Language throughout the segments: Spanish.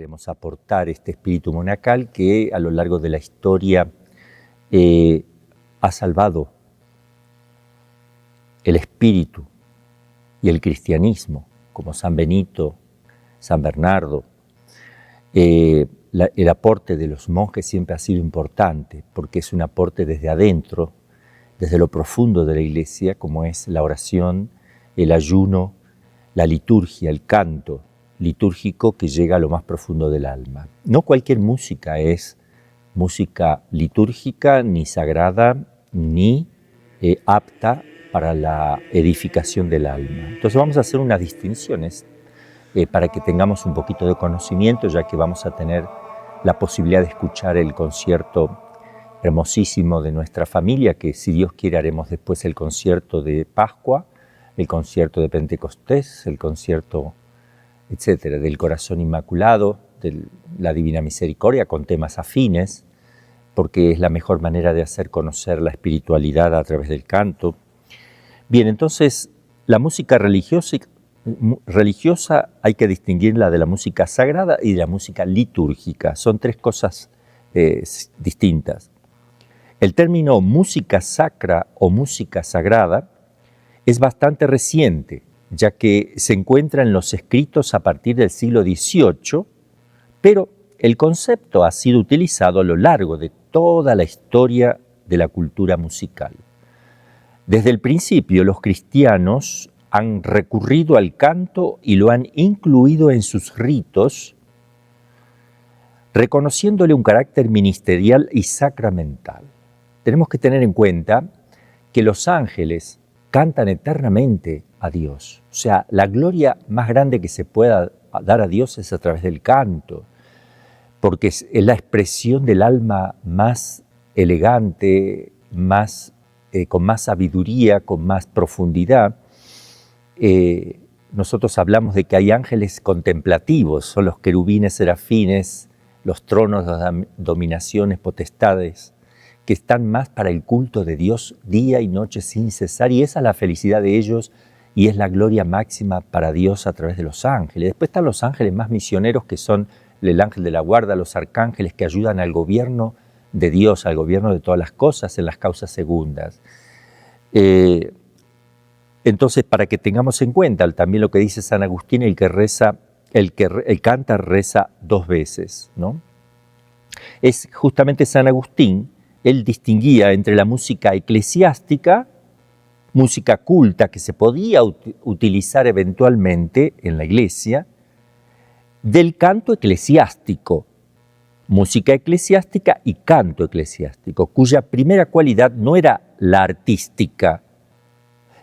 queremos aportar este espíritu monacal que a lo largo de la historia ha salvado el espíritu y el cristianismo, como San Benito, San Bernardo. El aporte de los monjes siempre ha sido importante, porque es un aporte desde adentro, desde lo profundo de la Iglesia, como es la oración, el ayuno, la liturgia, el canto litúrgico que llega a lo más profundo del alma. No cualquier música es música litúrgica, ni sagrada, ni apta para la edificación del alma. Entonces vamos a hacer unas distinciones para que tengamos un poquito de conocimiento, ya que vamos a tener la posibilidad de escuchar el concierto hermosísimo de nuestra familia, que si Dios quiere haremos después el concierto de Pascua, el concierto de Pentecostés, el concierto, etcétera, del Corazón Inmaculado, de la Divina Misericordia, con temas afines, porque es la mejor manera de hacer conocer la espiritualidad a través del canto. Bien, entonces la música religiosa hay que distinguirla de la música sagrada y de la música litúrgica. Son tres cosas distintas. El término música sacra o música sagrada es bastante reciente, ya que se encuentra en los escritos a partir del siglo XVIII, pero el concepto ha sido utilizado a lo largo de toda la historia de la cultura musical. Desde el principio, los cristianos han recurrido al canto y lo han incluido en sus ritos, reconociéndole un carácter ministerial y sacramental. Tenemos que tener en cuenta que los ángeles cantan eternamente a Dios. O sea, la gloria más grande que se pueda dar a Dios es a través del canto, porque es la expresión del alma más elegante, con más sabiduría, con más profundidad. Nosotros hablamos de que hay ángeles contemplativos, son los querubines, serafines, los tronos, las dominaciones, potestades, que están más para el culto de Dios día y noche sin cesar, y esa es la felicidad de ellos y es la gloria máxima para Dios a través de los ángeles. Después están los ángeles más misioneros, que son el ángel de la guarda, los arcángeles que ayudan al gobierno de Dios, al gobierno de todas las cosas en las causas segundas. Entonces, para que tengamos en cuenta también lo que dice San Agustín, el que canta reza dos veces, ¿no? Es justamente San Agustín. Él distinguía entre la música eclesiástica, música culta que se podía utilizar eventualmente en la iglesia, del canto eclesiástico, música eclesiástica y canto eclesiástico, cuya primera cualidad no era la artística,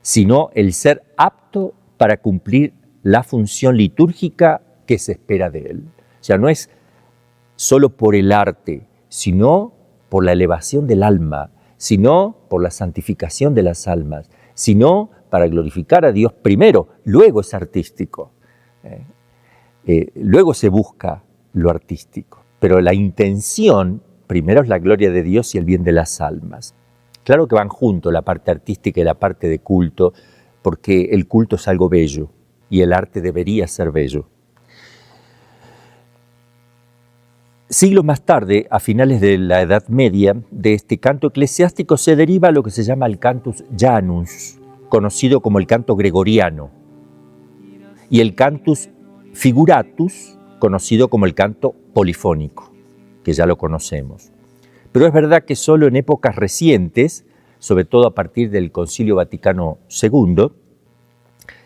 sino el ser apto para cumplir la función litúrgica que se espera de él. O sea, no es solo por el arte, sino por la elevación del alma, sino por la santificación de las almas, sino para glorificar a Dios primero, luego es artístico. Luego se busca lo artístico, pero la intención primero es la gloria de Dios y el bien de las almas. Claro que van juntos la parte artística y la parte de culto, porque el culto es algo bello y el arte debería ser bello. Siglos más tarde, a finales de la Edad Media, de este canto eclesiástico se deriva lo que se llama el cantus janus, conocido como el canto gregoriano, y el cantus figuratus, conocido como el canto polifónico, que ya lo conocemos. Pero es verdad que solo en épocas recientes, sobre todo a partir del Concilio Vaticano II,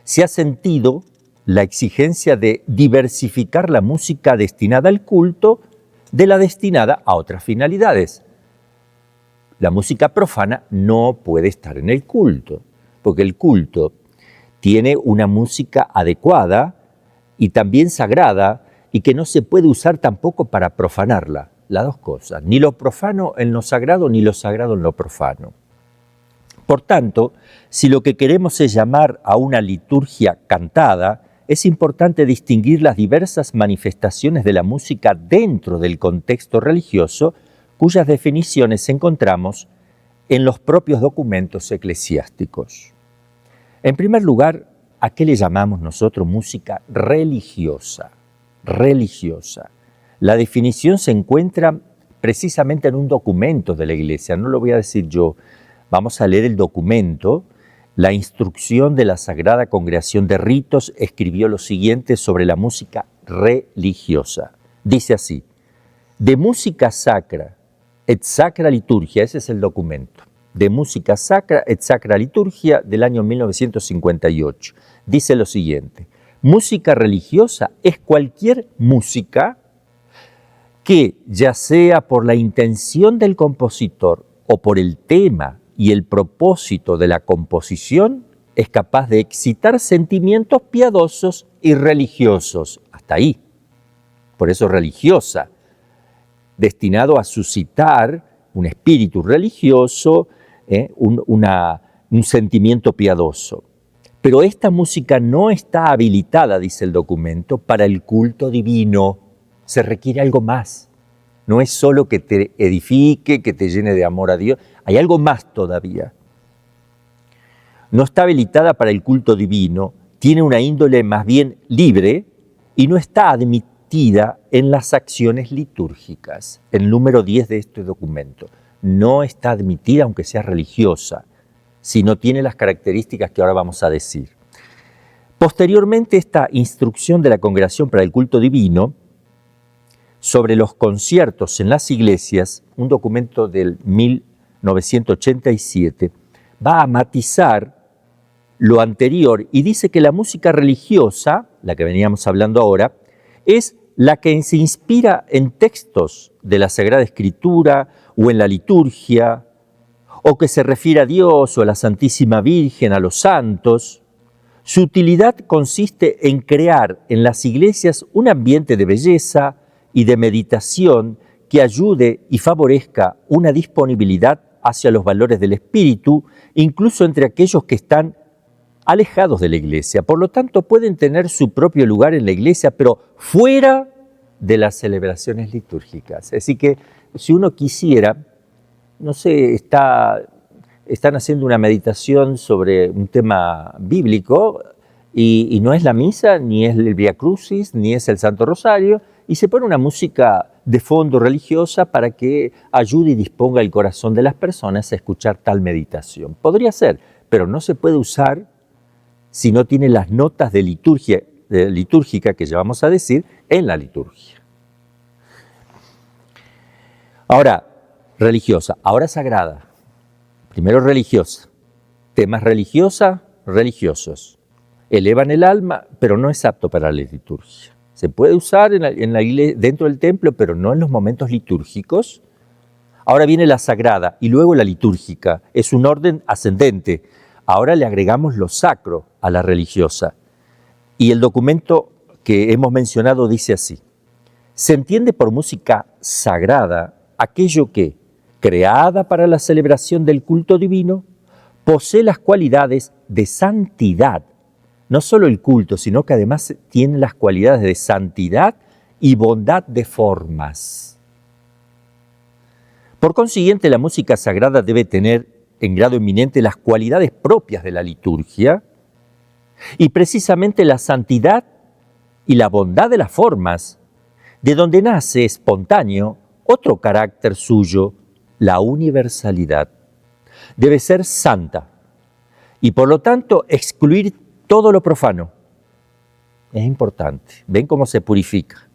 se ha sentido la exigencia de diversificar la música destinada al culto de la destinada a otras finalidades. La música profana no puede estar en el culto, porque el culto tiene una música adecuada y también sagrada, y que no se puede usar tampoco para profanarla, las dos cosas, ni lo profano en lo sagrado, ni lo sagrado en lo profano. Por tanto, si lo que queremos es llamar a una liturgia cantada, es importante distinguir las diversas manifestaciones de la música dentro del contexto religioso, cuyas definiciones encontramos en los propios documentos eclesiásticos. En primer lugar, ¿a qué le llamamos nosotros música religiosa? Religiosa. La definición se encuentra precisamente en un documento de la Iglesia, no lo voy a decir yo. Vamos a leer el documento. La instrucción de la Sagrada Congregación de Ritos escribió lo siguiente sobre la música religiosa. Dice así: de música sacra et sacra liturgia, ese es el documento, de música sacra et sacra liturgia del año 1958. Dice lo siguiente: música religiosa es cualquier música que, ya sea por la intención del compositor o por el tema y el propósito de la composición, es capaz de excitar sentimientos piadosos y religiosos. Hasta ahí. Por eso religiosa, destinado a suscitar un espíritu religioso, un sentimiento piadoso. Pero esta música no está habilitada, dice el documento, para el culto divino. Se requiere algo más. No es solo que te edifique, que te llene de amor a Dios. Hay algo más todavía. No está habilitada para el culto divino, tiene una índole más bien libre y no está admitida en las acciones litúrgicas. El número 10 de este documento. No está admitida aunque sea religiosa, si no tiene las características que ahora vamos a decir. Posteriormente, esta instrucción de la Congregación para el Culto Divino sobre los conciertos en las iglesias, un documento del 1987, va a matizar lo anterior y dice que la música religiosa, la que veníamos hablando ahora, es la que se inspira en textos de la Sagrada Escritura o en la liturgia, o que se refiere a Dios o a la Santísima Virgen, a los santos. Su utilidad consiste en crear en las iglesias un ambiente de belleza y de meditación que ayude y favorezca una disponibilidad hacia los valores del espíritu, incluso entre aquellos que están alejados de la iglesia. Por lo tanto, pueden tener su propio lugar en la iglesia, pero fuera de las celebraciones litúrgicas. Es decir que si uno quisiera, no sé, están haciendo una meditación sobre un tema bíblico y no es la misa, ni es el Vía Crucis, ni es el Santo Rosario, y se pone una música de fondo religiosa para que ayude y disponga el corazón de las personas a escuchar tal meditación. Podría ser, pero no se puede usar si no tiene las notas de litúrgica que ya vamos a decir en la liturgia. Ahora, religiosa, ahora sagrada. Primero religiosa. Temas religiosos. Elevan el alma, pero no es apto para la liturgia. Se puede usar en la iglesia, dentro del templo, pero no en los momentos litúrgicos. Ahora viene la sagrada y luego la litúrgica. Es un orden ascendente. Ahora le agregamos lo sacro a la religiosa. Y el documento que hemos mencionado dice así: se entiende por música sagrada aquello que, creada para la celebración del culto divino, posee las cualidades de santidad. No solo el culto, sino que además tiene las cualidades de santidad y bondad de formas. Por consiguiente, la música sagrada debe tener en grado eminente las cualidades propias de la liturgia y precisamente la santidad y la bondad de las formas, de donde nace espontáneo otro carácter suyo, la universalidad. Debe ser santa y por lo tanto excluir todo lo profano. Es importante. ¿Ven cómo se purifica?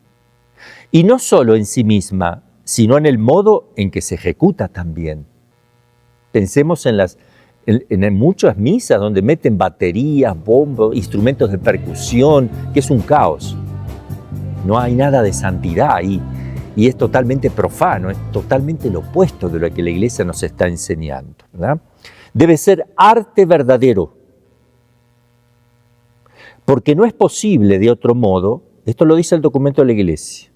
Y no solo en sí misma, sino en el modo en que se ejecuta también. Pensemos en muchas misas donde meten baterías, bombos, instrumentos de percusión, que es un caos. No hay nada de santidad ahí. Y es totalmente profano, es totalmente lo opuesto de lo que la Iglesia nos está enseñando, ¿verdad? Debe ser arte verdadero. Porque no es posible de otro modo, esto lo dice el documento de la Iglesia,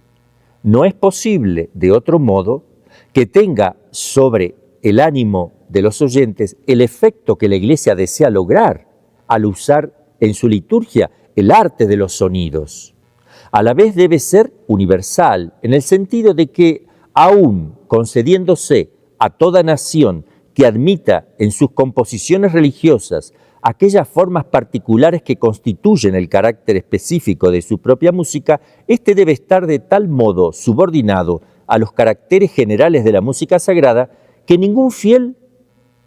no es posible de otro modo que tenga sobre el ánimo de los oyentes el efecto que la Iglesia desea lograr al usar en su liturgia el arte de los sonidos. A la vez debe ser universal, en el sentido de que, aun concediéndose a toda nación que admita en sus composiciones religiosas aquellas formas particulares que constituyen el carácter específico de su propia música, éste debe estar de tal modo subordinado a los caracteres generales de la música sagrada que ningún fiel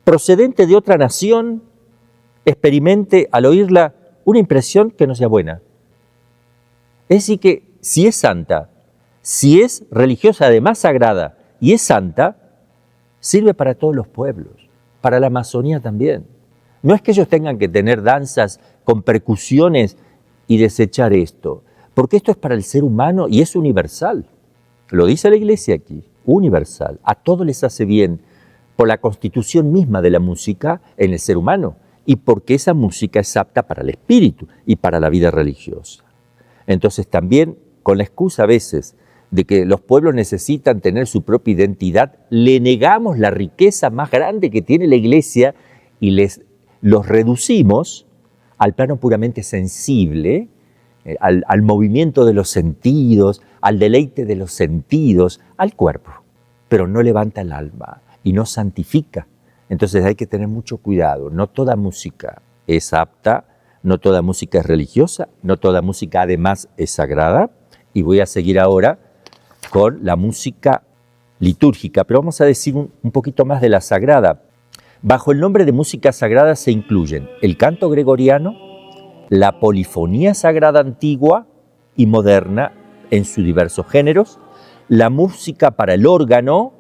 procedente de otra nación experimente al oírla una impresión que no sea buena. Es decir, que si es santa, si es religiosa, además sagrada, y es santa, sirve para todos los pueblos, para la Amazonía también. No es que ellos tengan que tener danzas con percusiones y desechar esto, porque esto es para el ser humano y es universal. Lo dice la Iglesia aquí, universal. A todos les hace bien por la constitución misma de la música en el ser humano y porque esa música es apta para el espíritu y para la vida religiosa. Entonces también, con la excusa a veces de que los pueblos necesitan tener su propia identidad, le negamos la riqueza más grande que tiene la Iglesia y los reducimos al plano puramente sensible, al movimiento de los sentidos, al deleite de los sentidos, al cuerpo, pero no levanta el alma y no santifica. Entonces hay que tener mucho cuidado. No toda música es apta, no toda música es religiosa, no toda música además es sagrada. Y voy a seguir ahora con la música litúrgica, pero vamos a decir un poquito más de la sagrada. Bajo el nombre de música sagrada se incluyen el canto gregoriano, la polifonía sagrada antigua y moderna en sus diversos géneros, la música para el órgano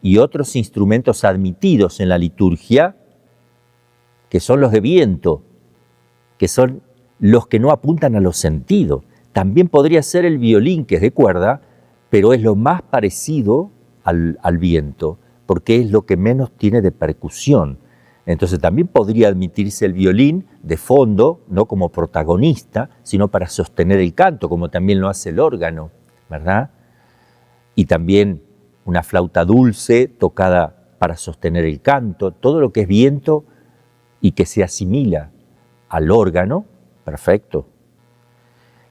y otros instrumentos admitidos en la liturgia, que son los de viento, que son los que no apuntan a los sentidos. También podría ser el violín, que es de cuerda, pero es lo más parecido al viento, porque es lo que menos tiene de percusión. Entonces también podría admitirse el violín de fondo, no como protagonista, sino para sostener el canto, como también lo hace el órgano, ¿verdad? Y también una flauta dulce tocada para sostener el canto, todo lo que es viento y que se asimila al órgano, perfecto.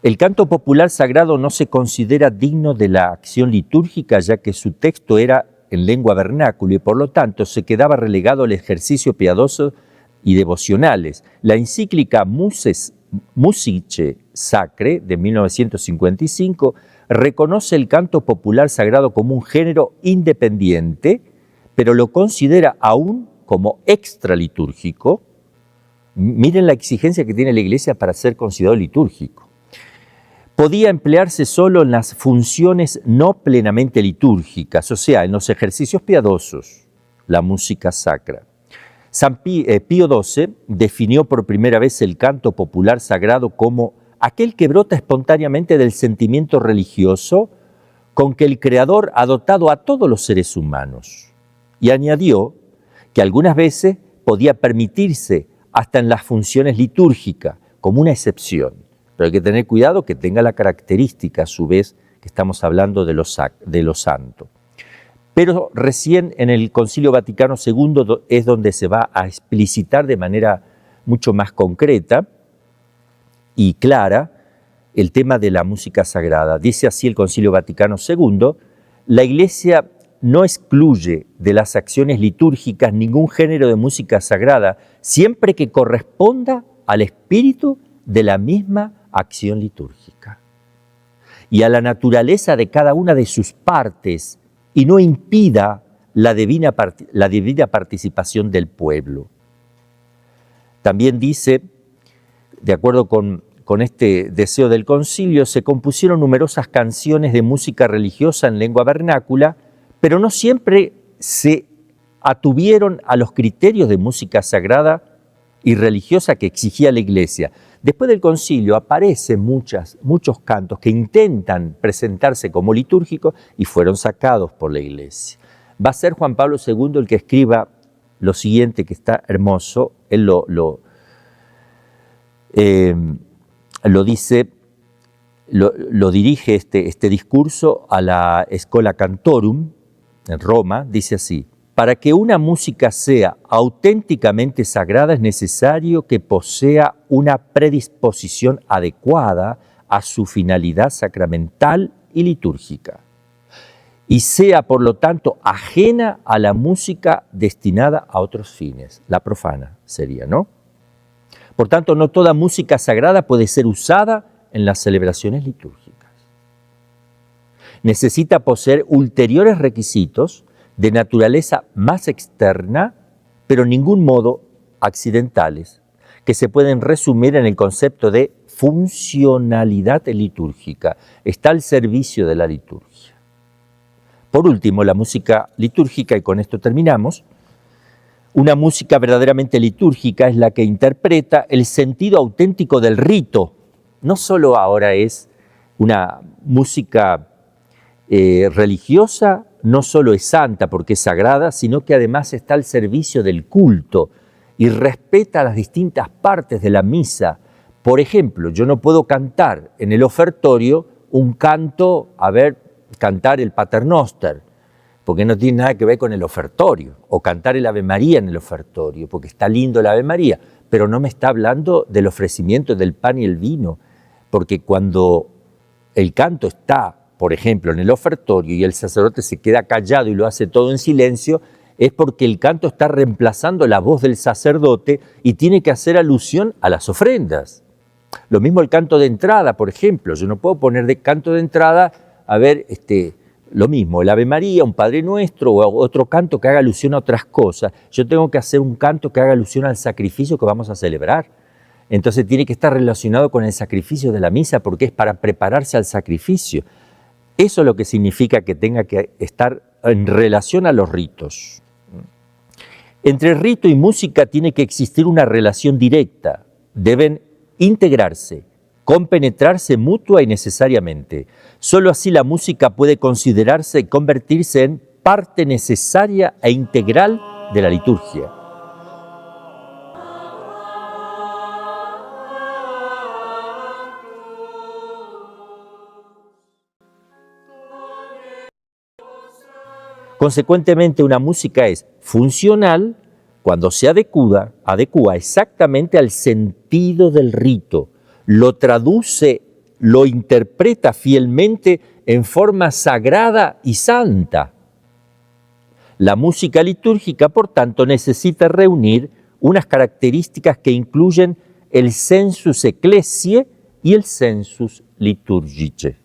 El canto popular sagrado no se considera digno de la acción litúrgica, ya que su texto era en lengua vernácula y por lo tanto se quedaba relegado al ejercicio piadoso y devocionales. La encíclica Musicae Sacrae de 1955 reconoce el canto popular sagrado como un género independiente, pero lo considera aún como extralitúrgico. Miren la exigencia que tiene la Iglesia para ser considerado litúrgico. Podía emplearse solo en las funciones no plenamente litúrgicas, o sea, en los ejercicios piadosos, la música sacra. San Pío XII definió por primera vez el canto popular sagrado como aquel que brota espontáneamente del sentimiento religioso con que el Creador ha dotado a todos los seres humanos. Y añadió que algunas veces podía permitirse hasta en las funciones litúrgicas, como una excepción. Pero hay que tener cuidado que tenga la característica, a su vez, que estamos hablando de lo santo. Pero recién en el Concilio Vaticano II es donde se va a explicitar de manera mucho más concreta y clara el tema de la música sagrada. Dice así el Concilio Vaticano II, la Iglesia no excluye de las acciones litúrgicas ningún género de música sagrada, siempre que corresponda al espíritu de la misma acción litúrgica y a la naturaleza de cada una de sus partes y no impida la debida participación del pueblo. También dice, de acuerdo con este deseo del concilio, se compusieron numerosas canciones de música religiosa en lengua vernácula, pero no siempre se atuvieron a los criterios de música sagrada y religiosa que exigía la Iglesia. Después del concilio aparecen muchos cantos que intentan presentarse como litúrgicos y fueron sacados por la Iglesia. Va a ser Juan Pablo II el que escriba lo siguiente, que está hermoso. Él lo dice, lo dirige este discurso a la Schola Cantorum en Roma, dice así: para que una música sea auténticamente sagrada es necesario que posea una predisposición adecuada a su finalidad sacramental y litúrgica, y sea por lo tanto ajena a la música destinada a otros fines, la profana sería, ¿no? Por tanto, no toda música sagrada puede ser usada en las celebraciones litúrgicas. Necesita poseer ulteriores requisitos de naturaleza más externa, pero en ningún modo accidentales, que se pueden resumir en el concepto de funcionalidad litúrgica. Está al servicio de la liturgia. Por último, la música litúrgica, y con esto terminamos. Una música verdaderamente litúrgica es la que interpreta el sentido auténtico del rito. No solo ahora es una música religiosa, no solo es santa porque es sagrada, sino que además está al servicio del culto y respeta las distintas partes de la misa. Por ejemplo, yo no puedo cantar en el ofertorio un canto, cantar el Paternoster, porque no tiene nada que ver con el ofertorio, o cantar el Ave María en el ofertorio, porque está lindo el Ave María, pero no me está hablando del ofrecimiento del pan y el vino, porque cuando el canto está, por ejemplo, en el ofertorio y el sacerdote se queda callado y lo hace todo en silencio, es porque el canto está reemplazando la voz del sacerdote y tiene que hacer alusión a las ofrendas. Lo mismo el canto de entrada, por ejemplo. Yo no puedo poner de canto de entrada, lo mismo, el Ave María, un Padre Nuestro o otro canto que haga alusión a otras cosas. Yo tengo que hacer un canto que haga alusión al sacrificio que vamos a celebrar. Entonces tiene que estar relacionado con el sacrificio de la misa porque es para prepararse al sacrificio. Eso es lo que significa que tenga que estar en relación a los ritos. Entre rito y música tiene que existir una relación directa. Deben integrarse, compenetrarse mutua y necesariamente. Solo así la música puede considerarse y convertirse en parte necesaria e integral de la liturgia. Consecuentemente, una música es funcional cuando se adecua exactamente al sentido del rito, lo traduce, lo interpreta fielmente en forma sagrada y santa. La música litúrgica, por tanto, necesita reunir unas características que incluyen el sensus ecclesiae y el sensus liturgice.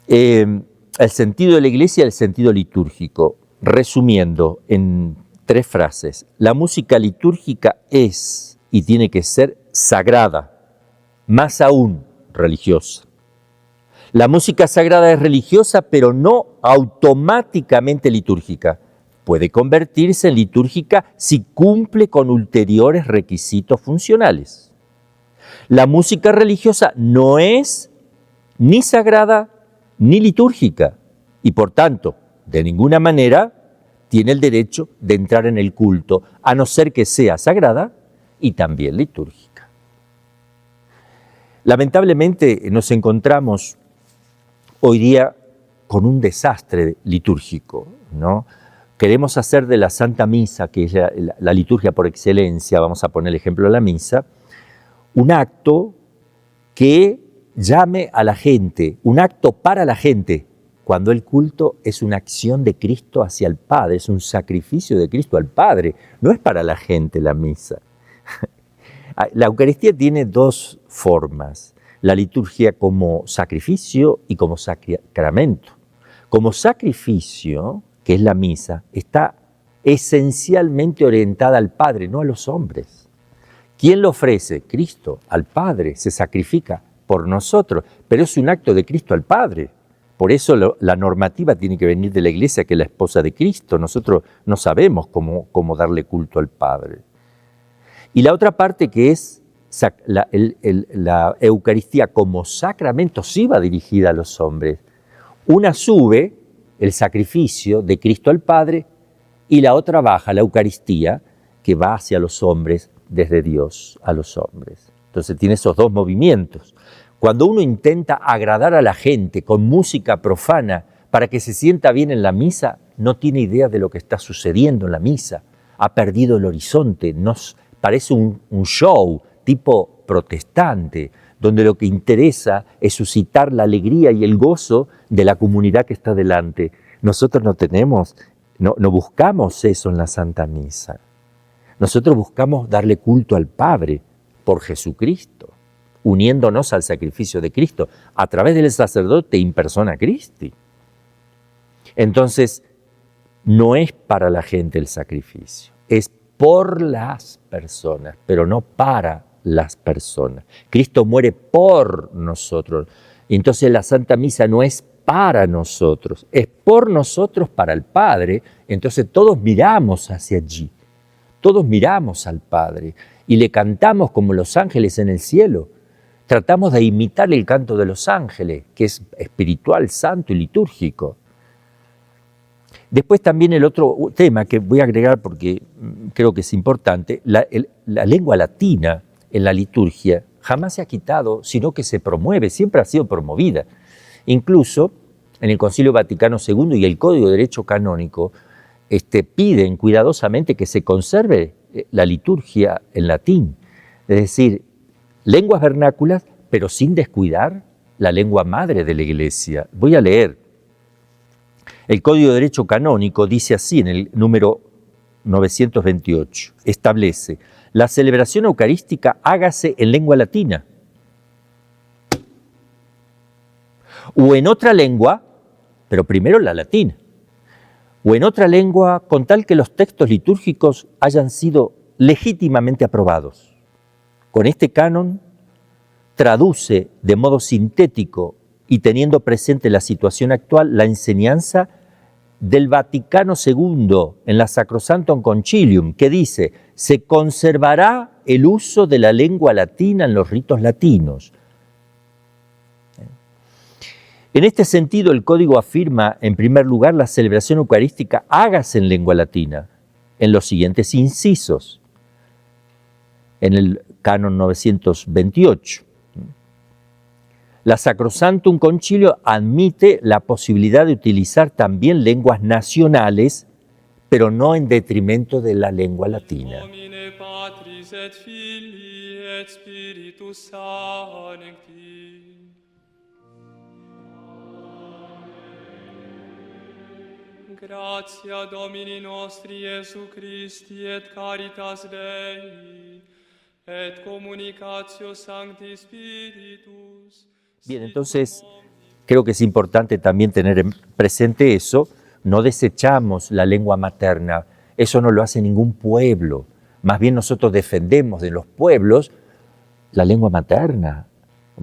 El sentido de la Iglesia y el sentido litúrgico. Resumiendo en 3 frases, la música litúrgica es y tiene que ser sagrada, más aún religiosa. La música sagrada es religiosa, pero no automáticamente litúrgica. Puede convertirse en litúrgica si cumple con ulteriores requisitos funcionales. La música religiosa no es ni sagrada ni litúrgica y por tanto, de ninguna manera tiene el derecho de entrar en el culto, a no ser que sea sagrada y también litúrgica. Lamentablemente nos encontramos hoy día con un desastre litúrgico, ¿no? Queremos hacer de la Santa Misa, que es la liturgia por excelencia, vamos a poner el ejemplo de la misa, un acto que llame a la gente, un acto para la gente, cuando el culto es una acción de Cristo hacia el Padre, es un sacrificio de Cristo al Padre, no es para la gente la misa. La Eucaristía tiene 2 formas, la liturgia como sacrificio y como sacramento. Como sacrificio, que es la misa, está esencialmente orientada al Padre, no a los hombres. ¿Quién lo ofrece? Cristo, al Padre, se sacrifica por nosotros, pero es un acto de Cristo al Padre. Por eso la normativa tiene que venir de la Iglesia, que es la esposa de Cristo. Nosotros no sabemos cómo darle culto al Padre. Y la otra parte que es la Eucaristía como sacramento, sí va dirigida a los hombres. Una sube, el sacrificio de Cristo al Padre, y la otra baja, la Eucaristía, que va hacia los hombres, desde Dios a los hombres. Entonces tiene esos 2 movimientos. Cuando uno intenta agradar a la gente con música profana para que se sienta bien en la misa, no tiene idea de lo que está sucediendo en la misa. Ha perdido el horizonte, parece un show tipo protestante, donde lo que interesa es suscitar la alegría y el gozo de la comunidad que está delante. Nosotros no buscamos eso en la Santa Misa. Nosotros buscamos darle culto al Padre por Jesucristo, uniéndonos al sacrificio de Cristo a través del sacerdote in persona Christi. Entonces, no es para la gente el sacrificio, es por las personas, pero no para las personas. Cristo muere por nosotros. Entonces la Santa Misa no es para nosotros, es por nosotros para el Padre. Entonces todos miramos hacia allí, todos miramos al Padre y le cantamos como los ángeles en el cielo. Tratamos de imitar el canto de los ángeles, que es espiritual, santo y litúrgico. Después también el otro tema que voy a agregar porque creo que es importante, la lengua latina en la liturgia jamás se ha quitado, sino que se promueve, siempre ha sido promovida. Incluso en el Concilio Vaticano II y el Código de Derecho Canónico piden cuidadosamente que se conserve la liturgia en latín, es decir, lenguas vernáculas, pero sin descuidar la lengua madre de la Iglesia. Voy a leer. El Código de Derecho Canónico dice así en el número 928, establece: la celebración eucarística hágase en lengua latina o en otra lengua, pero primero la latina, o en otra lengua con tal que los textos litúrgicos hayan sido legítimamente aprobados. Con este canon traduce de modo sintético y teniendo presente la situación actual la enseñanza del Vaticano II en la Sacrosanctum Concilium, que dice: se conservará el uso de la lengua latina en los ritos latinos. En este sentido, el Código afirma, en primer lugar, la celebración eucarística hágase en lengua latina, en los siguientes incisos, en el Canon 928. La Sacrosanctum Concilio admite la posibilidad de utilizar también lenguas nacionales, pero no en detrimento de la lengua latina. Gratia Domini nostri Iesu Christi et caritas Dei et communicatio Sancti Spiritus. Bien, entonces creo que es importante también tener presente eso. No desechamos la lengua materna, eso no lo hace ningún pueblo. Más bien nosotros defendemos de los pueblos la lengua materna,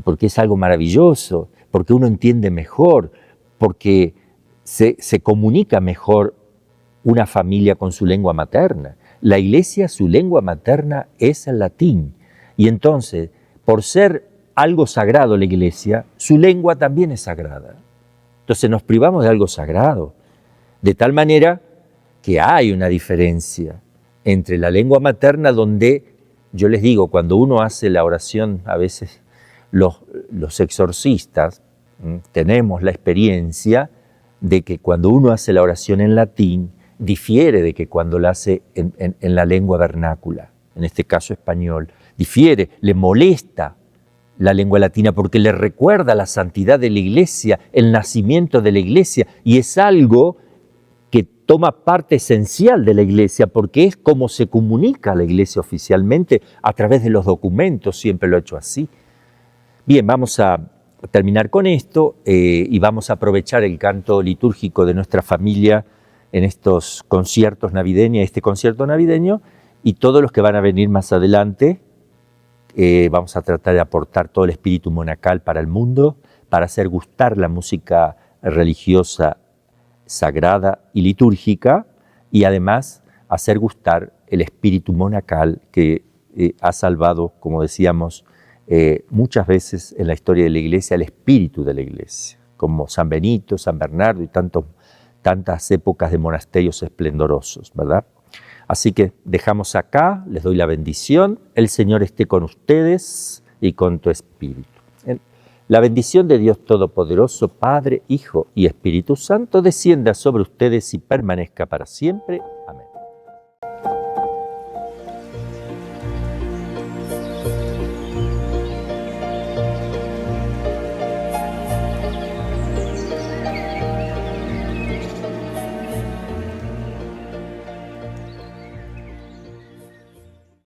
porque es algo maravilloso, porque uno entiende mejor, porque se comunica mejor una familia con su lengua materna. La Iglesia, su lengua materna es el latín. Y entonces, por ser algo sagrado la Iglesia, su lengua también es sagrada. Entonces nos privamos de algo sagrado. De tal manera que hay una diferencia entre la lengua materna, donde, yo les digo, cuando uno hace la oración, a veces los exorcistas tenemos la experiencia de que cuando uno hace la oración en latín, difiere de que cuando la hace en la lengua vernácula, en este caso español, difiere, le molesta la lengua latina porque le recuerda la santidad de la Iglesia, el nacimiento de la Iglesia, y es algo que toma parte esencial de la Iglesia porque es como se comunica la Iglesia oficialmente a través de los documentos, siempre lo ha hecho así. Bien, vamos a terminar con esto y vamos a aprovechar el canto litúrgico de nuestra familia en estos conciertos navideños, este concierto navideño, y todos los que van a venir más adelante. Vamos a tratar de aportar todo el espíritu monacal para el mundo, para hacer gustar la música religiosa, sagrada y litúrgica, y además hacer gustar el espíritu monacal que ha salvado, como decíamos, muchas veces en la historia de la Iglesia, el espíritu de la Iglesia, como San Benito, San Bernardo y tantas épocas de monasterios esplendorosos, ¿verdad? Así que dejamos acá, les doy la bendición, el Señor esté con ustedes y con tu espíritu. La bendición de Dios Todopoderoso, Padre, Hijo y Espíritu Santo, descienda sobre ustedes y permanezca para siempre.